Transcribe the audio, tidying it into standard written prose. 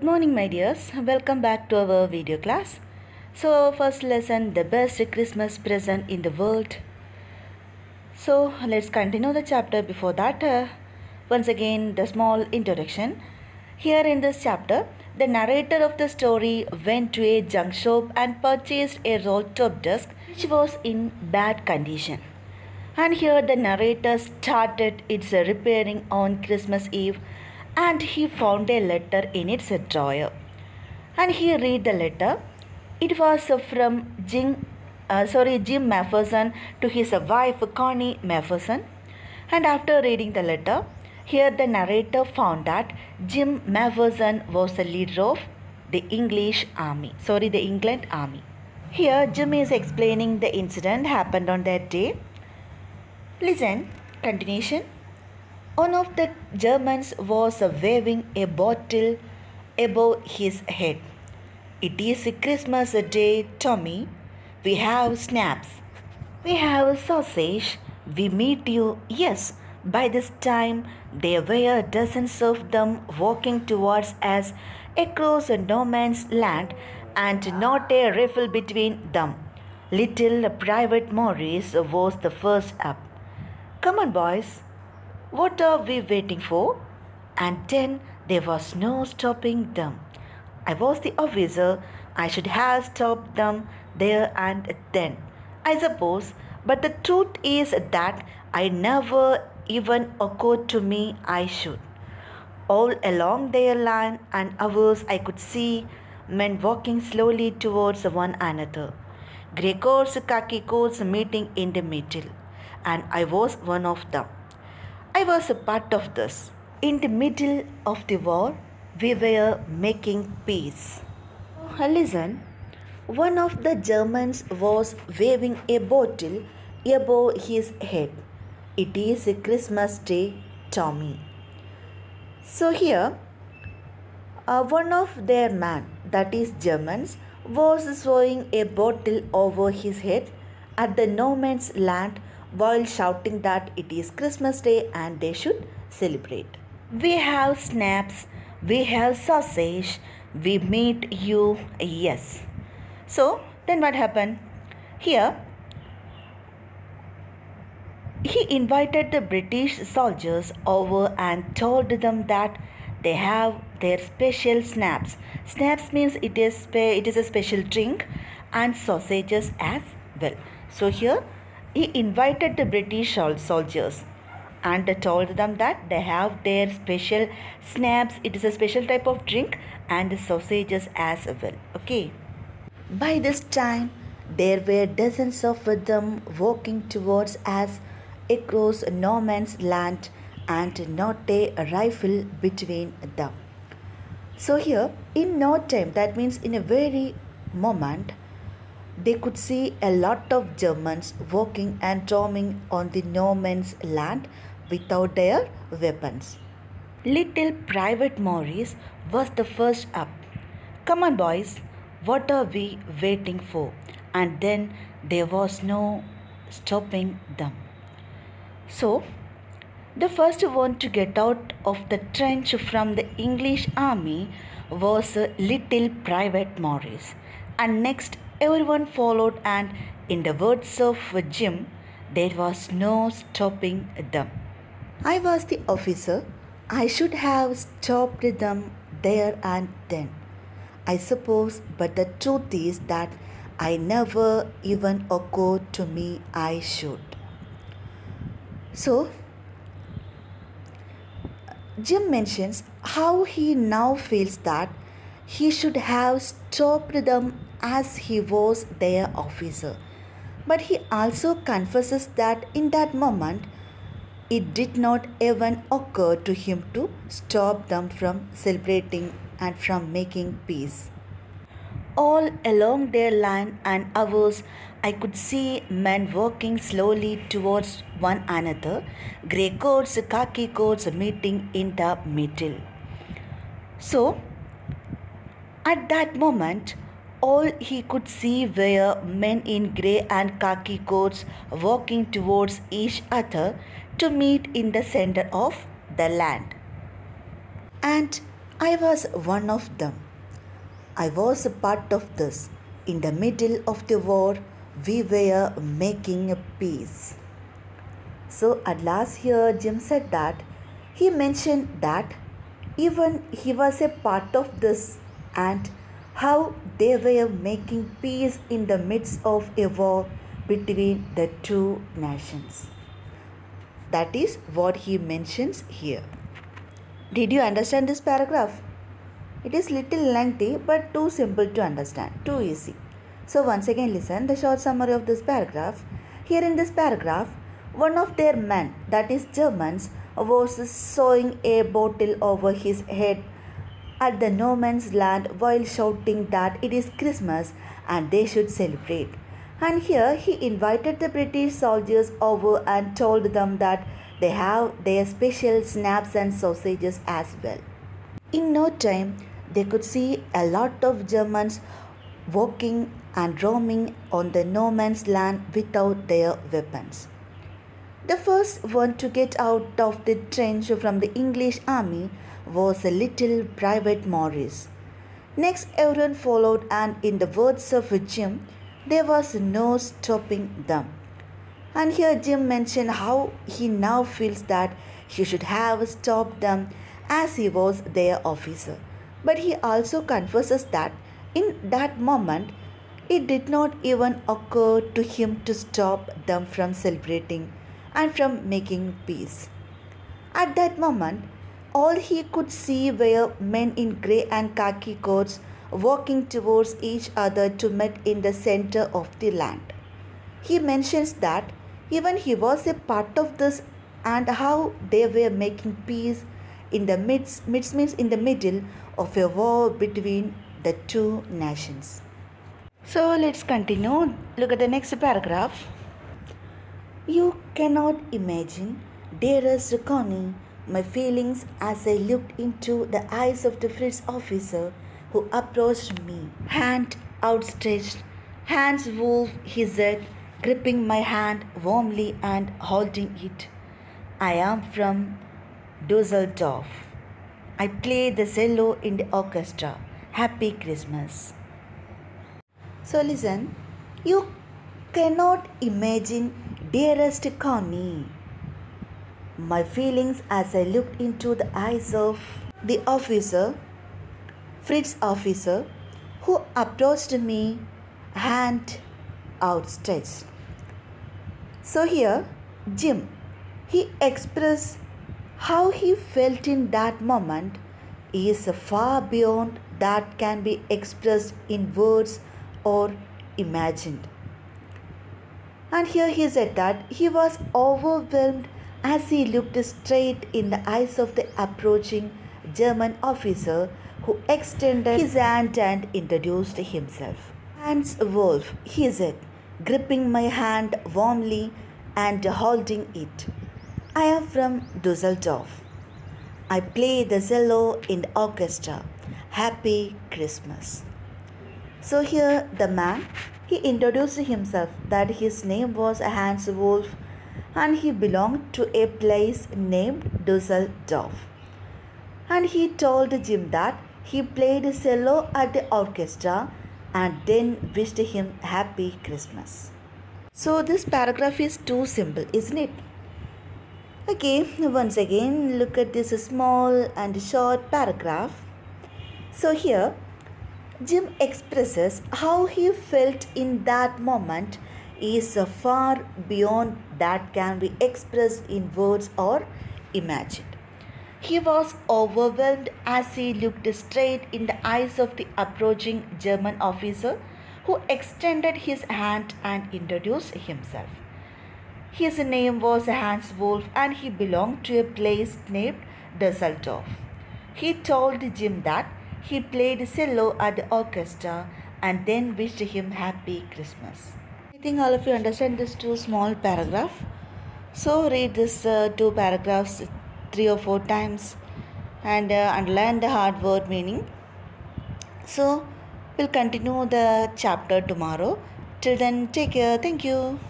morning, my dears. Welcome back to our video class. So, first lesson, the best Christmas present in the world. So, let's continue the chapter. Before that, once again, the small introduction. Here in this chapter, the narrator of the story went to a junk shop and purchased a roll-top desk which was in bad condition. And here the narrator started its repairing on Christmas Eve, and he found a letter in its drawer. And he read the letter. It was from Jim Mafferson to his wife Connie Mafferson. And after reading the letter, here the narrator found that Jim Mafferson was the leader of the England army. Here Jim is explaining the incident happened on that day. Listen, continuation. One of the Germans was waving a bottle above his head. It is Christmas Day, Tommy. We have snaps. We have sausage. We meet you. Yes, by this time there were dozens of them walking towards us across no man's land and not a rifle between them. Little Private Morris was the first up. Come on, boys. What are we waiting for? And then there was no stopping them. I was the officer. I should have stopped them there and then, I suppose. But the truth is that I never even occurred to me I should. All along their line and ours, I could see men walking slowly towards one another. Grey coats, khaki coats meeting in the middle. And I was one of them. I was a part of this. In the middle of the war, we were making peace. Listen, one of the Germans was waving a bottle above his head. It is Christmas Day, Tommy. So here, one of their men, that is Germans, was throwing a bottle over his head at the no man's land while shouting that it is Christmas Day and they should celebrate. We have snaps, we have sausage, we meet you, yes. So then what happened? Here, he invited the British soldiers over and told them that they have their special snaps. Snaps means it is a special drink, and sausages as well. So here he invited the British soldiers and told them that they have their special snaps. It is a special type of drink and sausages as well. Okay. By this time, there were dozens of them walking towards us across no man's land and not a rifle between them. So here, in no time, that means in a very moment, they could see a lot of Germans walking and roaming on the no man's land without their weapons. Little Private Morris was the first up. Come on, boys, what are we waiting for? And then there was no stopping them. So, the first one to get out of the trench from the English army was Little Private Morris, and next everyone followed, and in the words of Jim, there was no stopping them. I was the officer. I should have stopped them there and then, I suppose, but the truth is that I never even occurred to me I should. So, Jim mentions how he now feels that he should have stopped them as he was their officer. But he also confesses that in that moment, it did not even occur to him to stop them from celebrating and from making peace. All along their line and ours, I could see men walking slowly towards one another, grey coats, khaki coats meeting in the middle. So, at that moment, all he could see were men in grey and khaki coats walking towards each other to meet in the center of the land. And I was one of them. I was a part of this. In the middle of the war, we were making a peace. So at last here Jim said that he mentioned that even he was a part of this and how they were making peace in the midst of a war between the two nations. That is what he mentions here. Did you understand this paragraph? It is little lengthy but too simple to understand, too easy. So once again listen the short summary of this paragraph. Here in this paragraph, one of their men, that is Germans, was sewing a bottle over his head at the no man's land while shouting that it is Christmas and they should celebrate. And here he invited the British soldiers over and told them that they have their special snaps and sausages as well. In no time, they could see a lot of Germans walking and roaming on the no man's land without their weapons. The first one to get out of the trench from the English army was a little Private Morris. Next, everyone followed, and in the words of Jim, there was no stopping them. And here Jim mentioned how he now feels that he should have stopped them as he was their officer. But he also confesses that in that moment it did not even occur to him to stop them from celebrating and from making peace. At that moment, all he could see were men in grey and khaki coats walking towards each other to meet in the center of the land. He mentions that even he was a part of this and how they were making peace in the means in the middle of a war between the two nations. So let's continue. Look at the next paragraph. You cannot imagine, dearest Connie, my feelings as I looked into the eyes of the Fritz officer who approached me, hand outstretched. Hans Wolf, he said, gripping my hand warmly and holding it. I am from Dusseldorf. I play the cello in the orchestra. Happy Christmas. So listen, you cannot imagine, dearest Connie, my feelings as I looked into the eyes of the officer, Fritz officer, who approached me, hand outstretched. So here, Jim, he expressed how he felt in that moment is far beyond that can be expressed in words or imagined. And here he said that he was overwhelmed as he looked straight in the eyes of the approaching German officer who extended his hand and introduced himself. Hans Wolf, he said, gripping my hand warmly and holding it. I am from Dusseldorf. I play the cello in the orchestra. Happy Christmas. So here the man, he introduced himself that his name was Hans Wolf and he belonged to a place named Dusseldorf. And he told Jim that he played cello at the orchestra and then wished him Happy Christmas. So this paragraph is too simple, isn't it? Okay, once again look at this small and short paragraph. So here Jim expresses how he felt in that moment is far beyond that can be expressed in words or imagined. He was overwhelmed as he looked straight in the eyes of the approaching German officer who extended his hand and introduced himself. His name was Hans Wolf and he belonged to a place named Dusseldorf. He told Jim that he played cello at the orchestra and then wished him Happy Christmas. I think all of you understand this two small paragraph. So read this two paragraphs 3 or 4 times and underline the hard word meaning. So we'll continue the chapter tomorrow. Till then, take care. Thank you.